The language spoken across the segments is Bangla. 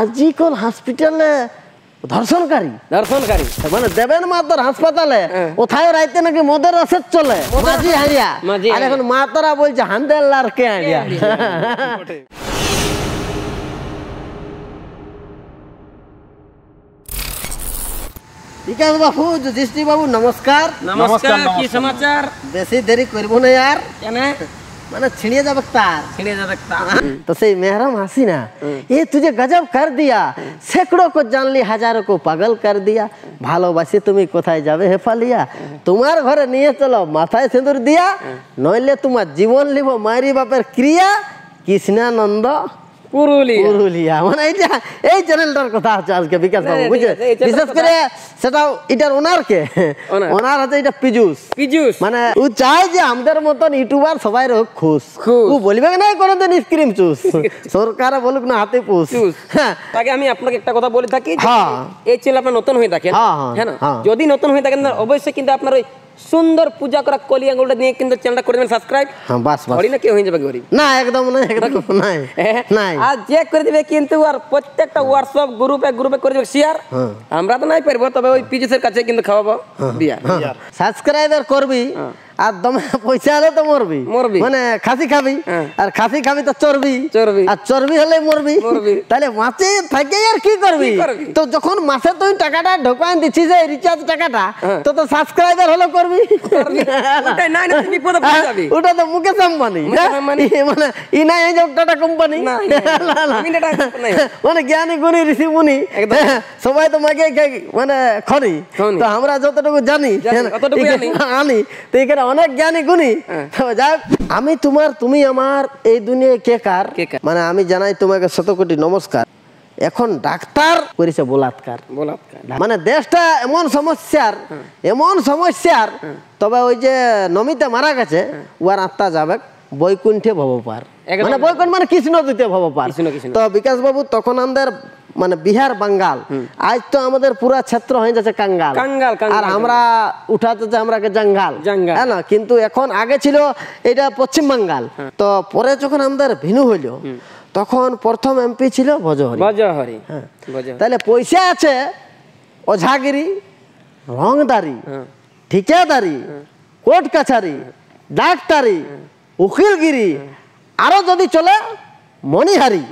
আজিকাল হসপিটালে ধর্ষণকারী মানে দেবেন মাতর হাসপাতালে ওথায় রাইতে নাকি মদের রসের চলে মাঝি হারিয়া আর এখন মাতরা বলছে হান্দেলার কে হারিয়া। বিকাশ বাবু যুধিষ্ঠির বাবু নমস্কার। নমস্কার, কি সমাচার? বেশি দেরি করব না यार, কেন? মানে ছিড়িয়ে যাবে তার तो सही मेहरम हसीना ये तुझे गजब कर दिया, सैकड़ों को जान ली हजारों को पागल कर दिया, ভালোবাসি তুমি কোথায় যাবে হেফালিয়া, তোমার ঘরে নিয়ে চলো মাথায় সিঁদুর দিয়া, নইলে তোমার জীবন লিব মায়ের বাপের ক্রিয়া, কৃষ্ণানন্দ পুরুলিয়া। মানে এইটা এই চ্যানেলটার কথা আছে আজকে বিকাশ বাবু বুঝে, বিশেষ করে সেটাও এটার ওনারকে ওনার আছে এটা পীযূষ মানে ও চায় যে আমাদের মতন ইউটিউবার সবাই হোক খুশ, ও বলবে না কোনোদিন স্ক্রিম চুস, সরকার বলুক না হাতে পুষ। তাকে আমি আপনাকে একটা কথা বলে থাকি, এই চ্যানেল আপনার নতুন হয়ে থাকেন, হ্যাঁ না, যদি নতুন হয়ে থাকেন অবশ্যই কিন্তু আপনার ওই সুন্দর পূজা করা কলি আঙ্গুলটা নিয়ে কিন্তু চ্যানেলটা করে দেবেন সাবস্ক্রাইব। হ্যাঁ বাস বাস, না কেউ হয়ে যাবে গরিব না, একদম না, একদম নাই নাই, আর যে করে দিবে কিন্তু আর প্রত্যেকটা হোয়াটসঅ্যাপ গ্রুপে করে দিবে শেয়ার। আমরা তো নাই পারবো, তবে ওই পীযূষের কাছে কিন্তু খাওয়াবো বিয়ার। সাবস্ক্রাইবার করবি আর দমে পয়সা হলে তো মরবি, মানে খাসি খাবি আর খাসি খাবি তো চর্বি আর চর্বি হলে মরবি, তাহলে মাছে থাকে আর কি করবি? তো যখন মাসে তুই টাকাটা ঢোকান দিচ্ছিস যে রিচার্জ টাকাটা, তো তো সাবস্ক্রাইবার হলে করবি, ওটা তো মুকেশ আম্বানি মানে ই নাই যে টাটা কোম্পানি, মানে জ্ঞানী গুণী ঋষি মুনি সবাই তো মাকে মানে খনি, তো আমরা যতটুকু জানি আনি তো এখানে অনেক জ্ঞানী গুণী। যাক আমি তোমার তুমি আমার এই দুনিয়ায় কে কার, মানে আমি জানাই তোমাকে শত কোটি নমস্কার। এখন ডাক্তার করেছে বলাৎকার, মানে দেশটা এমন সমস্যার তবে ওই যে নমিতা মারা গেছে ওর আত্মা যাবে বৈকুণ্ঠে ভবপার, মানে বৈকুণ্ঠ মানে কৃষ্ণ দ্বিতীয় ভবপার। তো বিকাশ বাবু তখন আমাদের মানে বিহার বাঙ্গাল, আজ তো আমাদের পুরা ক্ষেত্র হয়ে যাচ্ছে কাঙ্গাল, আর আমরা উঠাতে আমরা জঙ্গাল, হ্যাঁ না, কিন্তু এখন আগে ছিল এটা পশ্চিম বাঙ্গাল। তো পরে যখন আমাদের ভিনু হইল তখন প্রথম এমপি ছিল ভজহরি। তাহলে পয়সা আছে ওঝাগিরি, রংদারি, ঠিকাদারি, কোর্ট কাছারি, ডাক্তারি, উকিলগিরি, আরো যদি চলে মনিহারি,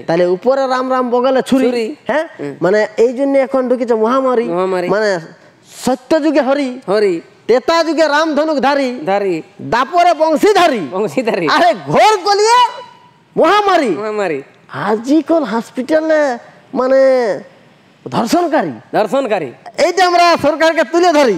তাহলে উপরে রাম রাম বগলে ছুরি। হ্যাঁ, মানে এই জন্য এখন ঢুকেছে মহামারী, মানে সত্য যুগে হরি, তেতা যুগে রাম ধনুক ধারি, দাপরে বংশীধারী, আরে ঘোর গলিয়ে মহামারী। আজিকাল হসপিটালে মানে ধর্ষণকারী এইটা আমরা সরকারকে তুলে ধরি।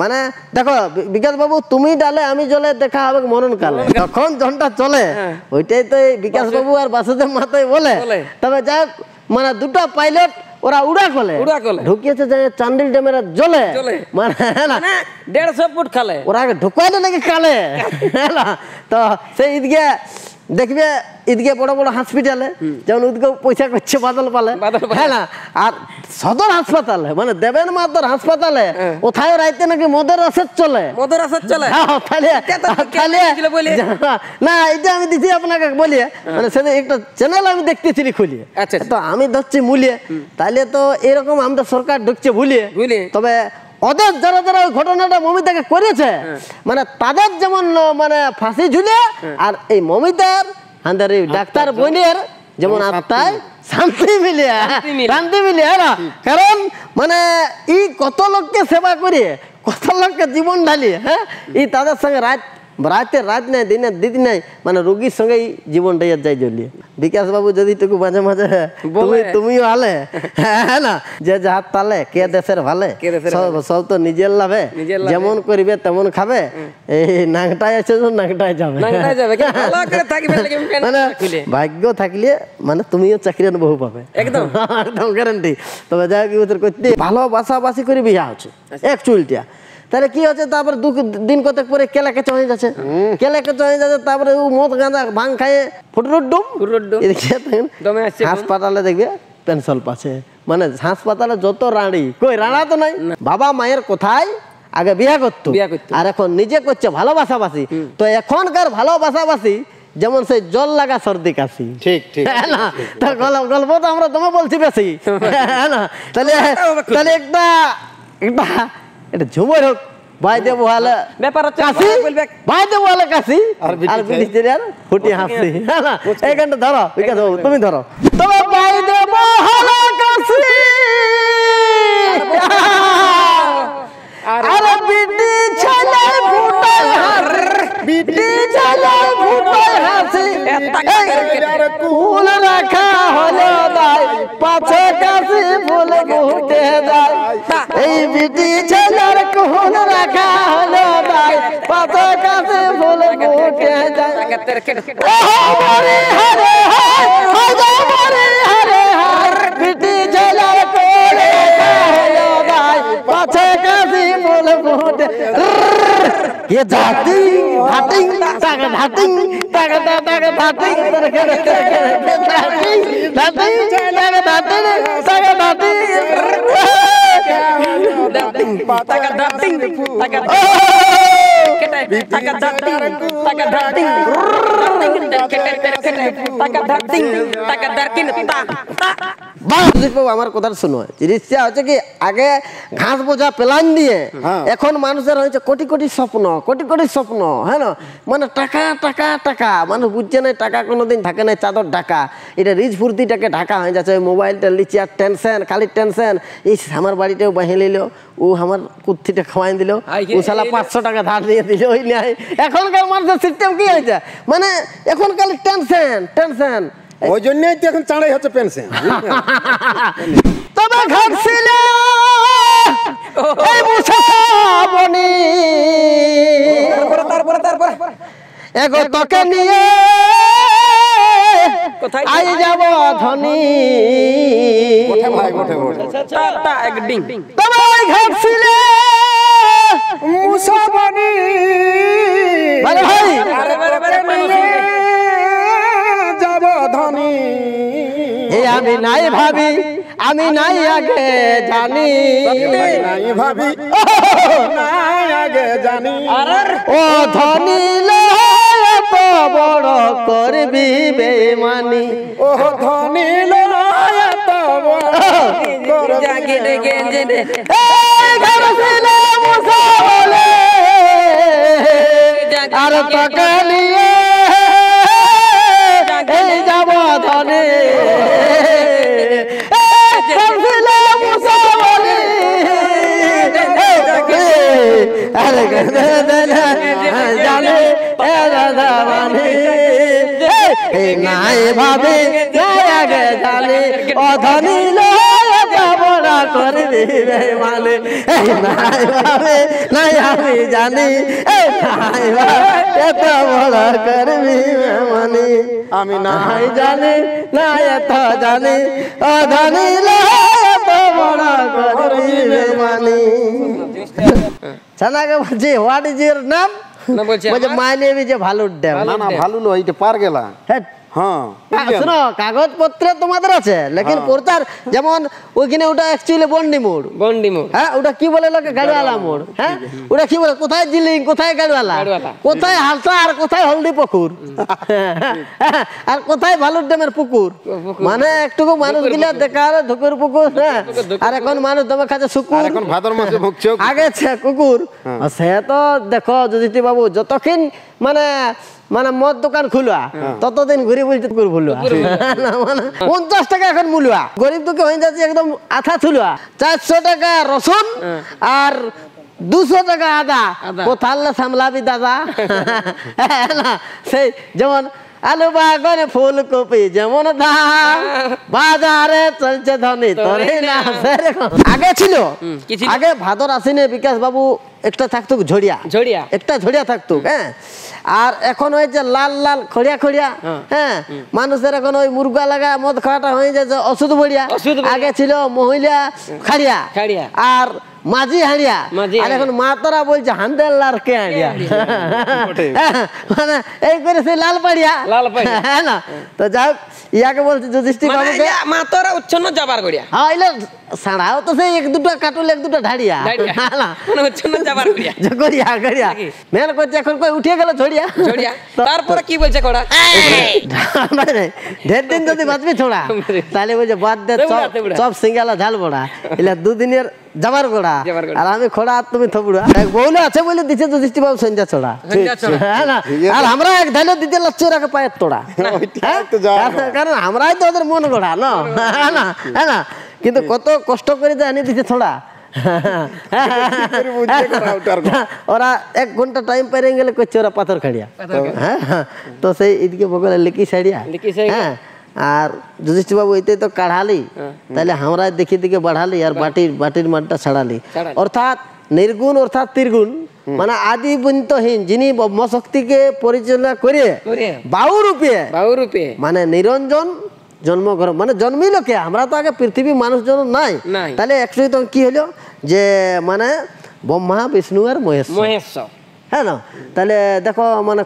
মানে দেখো বিকাশ বাবু, তুমি ডালে আমি জলে দেখা হবে মরণ কালে, তখন যখনটা চলে ওইটাই তো বিকাশ বাবু আর বাসুদেব মাতাই বলে। তবে যাক মানে দুটো পাইলট ওরা উড়া কলে ঢুকিয়েছে যে চান্ডিল ড্যামের জলে, মানে 150 ফুট খালে ওরা ঢুকাইলে নাকি কালে। তো সেই ঈদগে দেখবে ঈদগে বড় বড় হসপিটালে যেমন উদ্যোগ পয়সা করছে বাদল পালে, হ্যাঁ না, আর সদর হাসপাতালে মানে দেবেন মাতর হাসপাতালে ওথায় রাইতে নাকি মদের রসের চলে না, এটা আমি দিচ্ছি আপনাকে বলিয়ে, মানে সেটা একটা চ্যানেল আমি দেখতেছিলি খুলিয়ে, তো আমি ধরছি মুলিয়ে, তাহলে তো এরকম আমাদের সরকার ঢুকছে ভুলিয়ে। তবে ওদের যারা যারা ওই ঘটনাটা মমিতাকে করেছে মানে তাদের যেমন মানে ফাঁসি ঝুলে, আর এই মমিতার আমাদের এই ডাক্তার বোনের যেমন আত্মায় শান্তি মিলিয়ে, কারণ মানে ই কত লোককে সেবা করিয়ে কত লোককে জীবন ঢালিয়ে, হ্যাঁ, এই তাদের সঙ্গে রাত নাই দিন নাই, মানে রোগীর সঙ্গে জীবনটা যাই জ্বলিয়ে। বিকাশ বাবু যদি টুকু মাঝে মাঝে তুমিও আলে, হ্যাঁ না, যে হাত তালে কে দেশের ভালে, সব তো নিজের লাভে, যেমন করিবে তেমন খাবে, এই নাংটায় আছে নাংটায় যাবে, মানে ভাগ্য থাকলে মানে তুমিও চাকরি বহু পাবে, একদম গ্যারান্টি। তবে যাই করতে ভালোবাসাবাসি করে বিয়া হচ্ছে এক চুলটা, তাহলে কি হচ্ছে, তারপরে দিন কতক পরে কেলাকেচা হয়ে যাচ্ছে, তারপরে মদ গাঁজা ভাঙ খাইয়ে ফুটরুডুম হাসপাতালে দেখবে পেনশন পাচ্ছে, মানে হাসপাতালে যত রাঁড়ি, কই রাঁড়া তো নাই, বাবা মায়ের কোথায় আগে বিয়া করতো আর এখন নিজে করছে ভালোবাসাবাসি। তো এখনকার ভালোবাসাবাসি যেমন সেই জল লাগা সর্দি কাশি, ঠিক ঠিক না? তো গল্প তো আমরা তোমার বলছি বেশি, না? তাহলে তাহলে একটা একটা এটা ঝুমর হোক, ভাই দেব বলে ব্যাপার হচ্ছে কাশি, ভাই দেব বলে কাশি, আর বিড়ি ছেড়ে আর ফুটি হাসি, না? এইখানটা ধরো, তুমি ধরো, তবে ভাই দেব বলে কাশি, আরে বিড়ি ছেলে ফুটায় হাসি, বিড়ি ছেলে ফুটায় হাসি, ফুল রাখা হলো দায়, পাছে কাশি ফুল ফুটে যায়, এই বিড়ি ছেলের কুল রাখা হলো দায়, পাছে কাশি ফুল ফুটে যায়, ও মরে হরে হরে মরে হরে হরে, বিড়ি ছেলের কুল রাখা হলো দায়, পাছে কাশি ফুল ফুটে, ये जाती धाटिंग टाका धाटिंग टाका टाका धाटिंग टाका धाटिंग धाटिंग टाका धाटिंग टाका धाटिंग টাকা দাটিং টাকা টাকা দাটিং টাকা দাটিং টাকা দাটিং টাকা দারকিন তা আমার কথা শুনো, জিনিসটা হচ্ছে কি আগে ঘাস বোঝা প্লান দিয়ে, এখন মানুষের হয়েছে কোটি কোটি স্বপ্ন, কোটি কোটি স্বপ্ন, হ্যাঁ না? মানে টাকা টাকা টাকা, মানুষ বুঝছে না টাকা কোনোদিন থাকে না, চাদর ঢাকা, এটা রিচ ফুর্তিটাকে ঢাকা হয়ে যাচ্ছে, মোবাইলটা লিচি আর টেনশন, খালি টেনশন, এই আমার বাড়িতেও বাহিয়ে নিল, ও আমার কুর্তিটা খাওয়াই দিল, ও শালা 500 টাকা ধার দিয়ে দিল, ওই নাই। এখনকার মানুষের সিস্টেম কি হয়েছে, মানে এখন খালি টেনশন টেনশন, ওই জন্যই তো এখন চাঁড়াই হচ্ছে পেনশন। তবে ঘটছিল এই মুসাফাবনি, এগো তোকে নিয়ে আই যাব ধনী, তবে ঘটছিল মুসাফাবনি, ভাই যাব ধনী, আমি নাই ভাবি, আমি নাই আগে জানি, নাই ভাবি নাই আগে জানি, ও ধনী এত বড় করবি বেমানি, ও ধনী এত বড় জাগে ডেকে জেনে আর টাকা নিয়ে এই যাব ধনী, জানে নাই ভাবে আগে জানে, অধনী বড়া করবি মানে, নাই ভাবে নাই আমি জানি, নাই এত বড়া করবি মানে, আমি নাই জানি না এত জানি, অধনী এত বড়া করবি মানে। ছানাকে বলছি হোয়াট ইজ ইউর নাম, বলছে মাই নেম ইজ ভালুর ড্যাম। না না ভালো নয়, এটা পার গেলা। হ্যাঁ শোনো, কাগজপত্র তোমাদের আছে, লেকিন প্রচার যেমন ওইখানে ওটা অ্যাকচুয়ালি বন্ডি মোড়, বন্ডি মোড়, হ্যাঁ ওটা কি বলে লোকে গাড়িওয়ালা মোড়, হ্যাঁ ওটা কি বলে, কোথায় জিলিং কোথায় গাড়িওয়ালা, কোথায় হালসা আর কোথায় হলদি পুকুর, আর কোথায় ভালুর ড্যামের পুকুর, মানে একটুকু মানুষ গিলা দেখার ধুকুর পুকুর, হ্যাঁ আর এখন মানুষ তোমার কাছে শুকুর, এখন ভাদর মাসে ভুগছে আগে কুকুর, সে তো দেখো যদি বাবু যতক্ষণ মানে মানে মদ দোকান খুলুয়া ততদিন ঘুরে বলতে কুকুর ভুলুয়া, মানে 50 টাকা এখন মূলুয়া, গরিব দুঃখে হয়ে যাচ্ছে একদম আথা থুলুয়া, 400 টাকা রসুন আর 200 টাকা আদা, কোথালে সামলাবি দাদা, সেই যেমন আলু বাগানে ফুলকপি যেমন দাম, বাজারে চলছে ধনী তোরে না। আগে ছিল, আগে ভাদর আসিনে বিকাশ বাবু একটা থাকতো ঝড়িয়া, ঝড়িয়া একটা ঝড়িয়া থাকতো, হ্যাঁ আর এখন হয়েছে লাল লাল খড়িয়া খড়িয়া, হ্যাঁ মানুষের এখন ওই মুরগা লাগা মদ খাওয়াটা হয়ে যাচ্ছে ওষুধ বড়িয়া, আগে ছিল মহিলা খাড়িয়া, আর মাঝি হাঁড়িয়া আর এখন মাতারা বলছে হান্দেলার কে হাঁড়িয়া মানে এই করে সেই লাল পাড়িয়া হ্যাঁ না তো যাই হোক ইয়াকে বলছে যুধিষ্ঠির বাবুকে মাতারা উচ্ছন্ন যাবার গড়িয়া হ্যাঁ এলে সাড়াও তো সেই এক দুটো কাটুল এক দুটো ঢাড়িয়া মানে উচ্ছন্ন যাবার গড়িয়া গড়িয়া মেন করছে এখন কই উঠে গেল ঝড়িয়া তারপরে কি বলছে কোড়া ঢের দিন যদি বাঁচবি ছোড়া তাহলে বলছে বাদ দে সব সিঙ্গালা ঝাল বড়া এলা দুদিনের যাবার গোড়া আর আমি খোড়া আর তুমি থবুড়া এক বউলে আছে বলে দিচ্ছে যুধিষ্ঠির বাবু সন্ধ্যা ছোড়া হ্যাঁ না আর আমরা এক ধাইলে দিতে লাগছে ওরাকে পায়ের তোড়া কারণ আমরাই তো ওদের মন গোড়া না হ্যাঁ না কিন্তু কত কষ্ট করে জানি দিচ্ছে ছোড়া ওরা 1 ঘন্টা টাইম পেরে গেলে করছে ওরা পাথর খাড়িয়া হ্যাঁ তো সেই এদিকে বগলে লিকি সাইডিয়া হ্যাঁ আর যুধিষ্ঠির বাবু এতে তো কাঢ়ালি তাহলে আমরা দেখি দিকে বাড়ালি আর বাটির মাঠটা ছাড়ালি অর্থাৎ নির্গুণ অর্থাৎ ত্রিগুণ মানে আদি বন্তহীন যিনি ব্রহ্মশক্তিকে পরিচালনা করে বায়ু রূপে মানে নিরঞ্জন জন্মগ্রহণ মানে জন্মিল কে আমরা তো আগে পৃথিবী মানুষ জন নাই তাহলে একচুয়ালি তো কি হলো যে মানে ব্রহ্মা বিষ্ণু আর মহেশ্বর হ্যাঁ না তাহলে দেখো মানে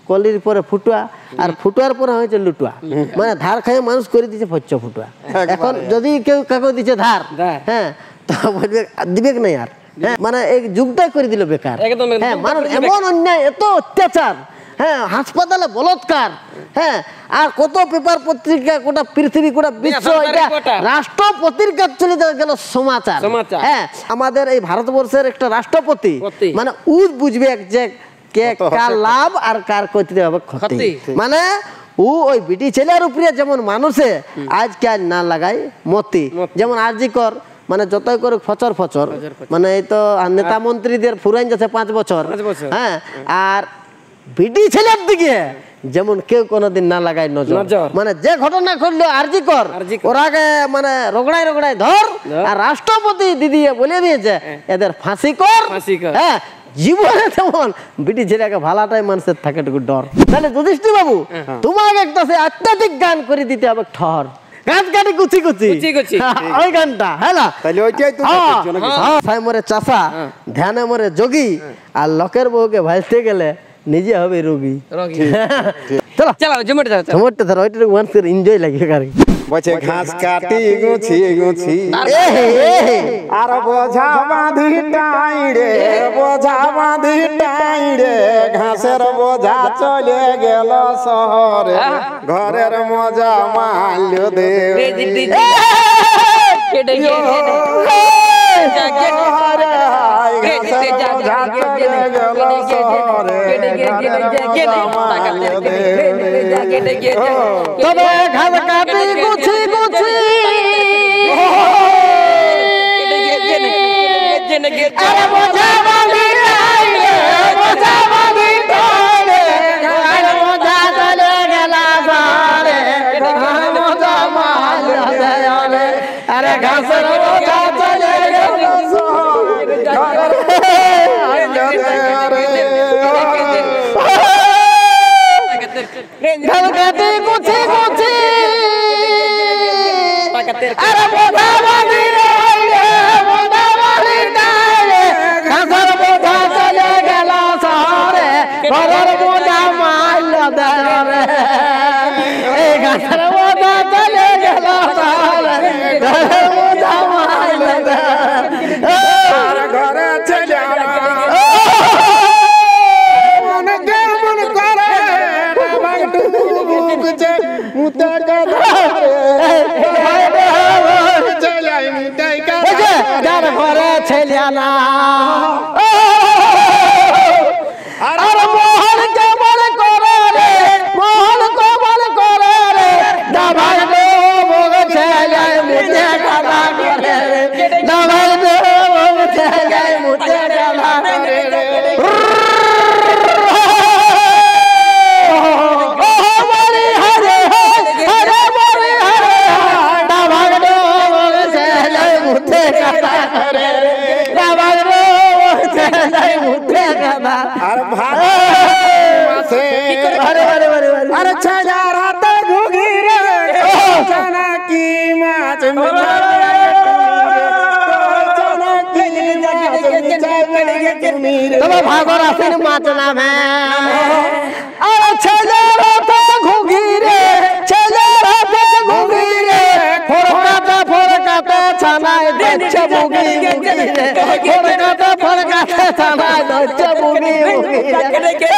কলির পরে ফুটুয়া আর ফুটুয়ার পরে হয়েছে লুটুয়া মানে ধার খাইয়ে মানুষ করে দিচ্ছে ফচ্চ ফুটুয়া এখন যদি কেউ কাকে দিচ্ছে ধার হ্যাঁ তো বলবে দিবে নাই আর মানে এই যুগটাই করে দিল বেকার হ্যাঁ মানুষ এমন অন্যায় এত অত্যাচার হ্যাঁ হাসপাতালে বলৎকার হ্যাঁ আর কত পেপার পত্রিকা গোটা পৃথিবী গোটা বিশ্ব এটা রাষ্ট্র পত্রিকা চলে গেল সমাচার হ্যাঁ আমাদের এই ভারতবর্ষের একটা রাষ্ট্রপতি মানে বুঝবে যে কে কার লাভ আর কার করতে হবে ক্ষতি মানে ওই বিটি ছেলের উপরে যেমন মানুষে আজকে আজ না লাগাই মতি যেমন আরজি কর মানে যতই করে ফচর মানে এই তো নেতা মন্ত্রীদের ফুরাইন যাচ্ছে 5 বছর হ্যাঁ আর বিটি ছেলের দিকে যেমন কেউ কোনোদিন না লাগায় নজর মানে যে ঘটনা করলো আরজি কর ওরাকে মানে রগড়াই ধর আর রাষ্ট্রপতি দিদি বলে দিয়েছে এদের ফাঁসি কর হ্যাঁ জীবনে তেমন বিটি ছেলেকে ভালাটাই মানুষের থাকে একটু ডর তাহলে যুধিষ্ঠির বাবু তোমাকে একটা সে আধ্যাত্মিক গান করে দিতে হবে ঠর গান কাটি কুচি ওই গানটা হ্যাঁ না তাহলে ওইটাই তো সাই মরে চাষা ধ্যানে মরে যোগী আর লোকের বউকে ভাসতে গেলে নিজে হবে রোগী চলো ঝুমটে ধরো ওইটা মানুষের এনজয় লাগে কারি বসে ঘাস কাটি গুছি আর বোঝা বাঁধি টাইড়ে ঘাসের বোঝা চলে গেল শহরে ঘরের মজা মাল্য দেব তবে ঘাস কাটি গুছি আরে বোঝা বাঁধি টাইড়ে বোঝা চলে গেল শহরে মজা মাল্য দেব আরে ঘাসের বোঝা চলে গেল ঘাসকাটি গুছি আরে বোঝা বাঁধি ঘাসের বোঝা চলে গেল শহরে ঘরের বোঝা মাল্য দেব এই ঘাসের বোঝা চলে গেল শহরে ঘরের বোঝা মাল্য দেব ঘরে চলে মন করে যার ঘরে ছেলে না আর মোহন কেমন করে রে দাভাই বগ ছেলে মুঝে গালা করে রে দাভাই বগ ছেলে মুঝে গালা করে রে अरे छजा रात घुगी रे चना की माच चना की তবে ভাগর আসেন মাছ নামে আরে ছেলের হাতে ঘুঘি রে ছেলের হাতে ঘুঘি রে ফরকাতে ছানায় দচ্ছে বুগি বুগি রে ফরকাতে ছানায় দচ্ছে বুগি বুগি রে